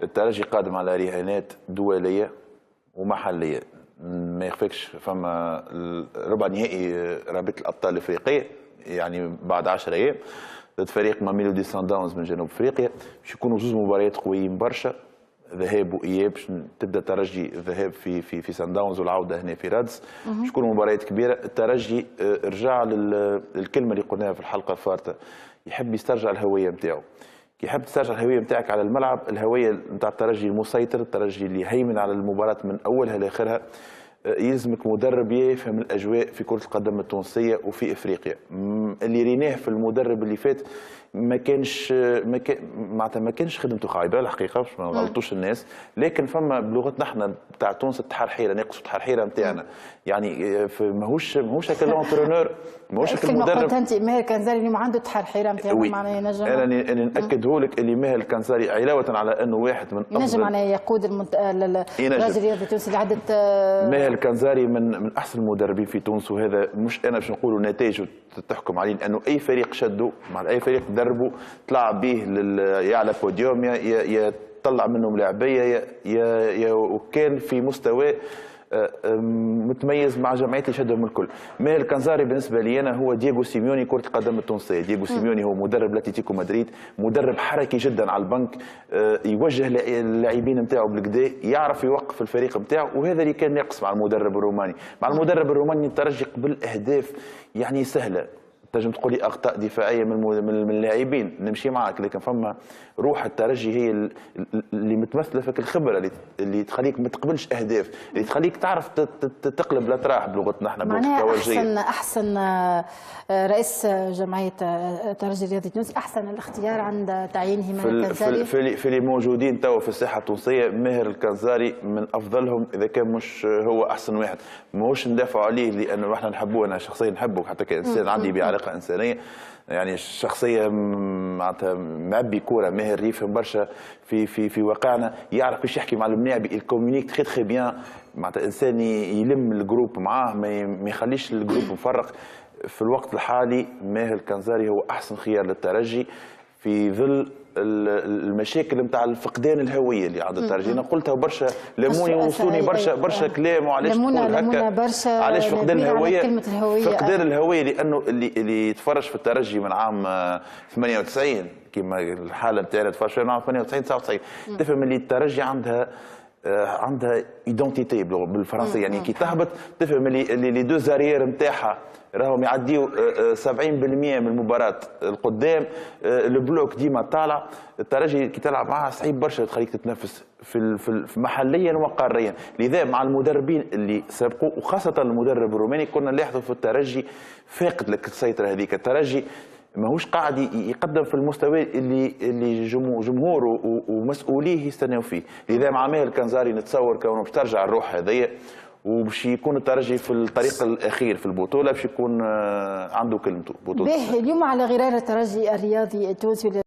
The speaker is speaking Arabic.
الترجي قادم على رهانات دوليه ومحليه. ما يخفيكش فما ربع نهائي رابطه الابطال الافريقيه يعني بعد 10 ايام ضد فريق ماميلودي سان داونز من جنوب افريقيا. باش يكونوا زوز مباريات قويين برشا، ذهاب واياب. باش تبدا الترجي الذهاب في سان داونز والعوده هنا في رادس. باش يكونوا مباريات كبيره. الترجي رجع للكلمه اللي قلناها في الحلقه الفارطه، يحب يسترجع الهويه نتاعو. كي يحب تسترجع الهويه نتاعك على الملعب، الهويه نتاع الترجي المسيطر، الترجي اللي يهيمن على المباراه من اولها لاخرها، يلزمك مدرب يفهم الاجواء في كره القدم التونسيه وفي افريقيا. اللي ريناه في المدرب اللي فات ما كانش معناتها ما كانش خدمته خايبه الحقيقه، باش ما نغلطوش الناس، لكن فما بلغتنا احنا بتاع تونس التحرحيره، ناقصوا التحرحيره نتاعنا. يعني ماهوش هكا لونترونور، ماهوش هكا المدرب. قلت انت ماهر الكنزاري اللي ما عنده التحرحيره نتاعو معناها ينجم. انا ناكده لك اللي ماهر الكنزاري علاوه على انه واحد من افضل ينجم معناها يقود الراجل الرياضي التونسي لعده. ماهر الكنزاري من احسن المدربين في تونس، وهذا مش انا باش نقولوا نتائجه تحكم عليه، لانه اي فريق شده مع اي فريق دربه طلع به يا على بوديوم يا طلع منه ملاعبيه يا وكان في مستوى متميز مع جمعيات اللي شدهم الكل. ماهر الكنزاري بالنسبه لي انا هو دييغو سيميوني كره القدم التونسيه. دييغو سيميوني هو مدرب لاتليتيكو مدريد، مدرب حركي جدا على البنك، يوجه اللاعبين نتاعو بالكدا، يعرف يوقف الفريق نتاعو، وهذا اللي كان ناقص مع المدرب الروماني. مع المدرب الروماني الترجي قبل اهداف يعني سهله، تنجم تقولي اخطاء دفاعيه من اللاعبين، نمشي معك، لكن فما روح الترجي هي اللي متمثله في الخبره اللي تخليك ما تقبلش اهداف، اللي تخليك تعرف تقلب الاطراح بلغتنا احنا. معناها احسن رئيس جمعيه الترجي الرياضي تونس، احسن الاختيار عند تعيينه ماهر الكنزاري في اللي موجودين توا في الساحه التونسيه. ماهر الكنزاري من افضلهم، اذا كان مش هو احسن واحد. ماهوش ندافعوا عليه لانه احنا نحبوه، انا شخصيا نحبه حتى كانسان، عندي به علاقه انسانيه، يعني شخصيه معناتها معبي كوره. ماهر يفهم برشا في واقعنا، يعرف كيفاش يحكي مع الملاعبي، الكومونيك تخي تخي بيان، معناتها انسان يلم الجروب معاه، ما يخليش الجروب مفرق. في الوقت الحالي ماهر الكنزاري هو احسن خيار للترجي في ظل المشاكل نتاع الفقدان الهويه اللي عند الترجي. انا قلتها برشا، لموني وصوني برشا كلام، وعلاش تقول هكا، علاش فقدان الهويه. فقدان الهويه لانه اللي يتفرج في الترجي من عام 98 كما الحاله نتاعنا تفرج فيها من عام 98 99 تفهم اللي الترجي عندها ايدونتيتي بالفرنسيه. يعني كي تهبط تفهم اللي لي دو زاريير نتاعها راهم يعديوا 70% من المباراه القدام، البلوك ديما طالع. الترجي كي تلعب معها صعيب برشا تخليك تتنافس في محليا وقاريا. لذا مع المدربين اللي سبقوا وخاصه المدرب الروماني كنا نلاحظوا في الترجي فاقد لك السيطره هذيك. الترجي ماهوش قاعد يقدم في المستوى اللي جمهوره ومسؤوليه يستناو فيه. لذا مع ماهر الكنزاري نتصور كونه باش ترجع الروح هذيا، وباش يكون الترجي في الطريق الاخير في البطوله، باش يكون عنده كلمته. اليوم على غرار الترجي الرياضي التونسي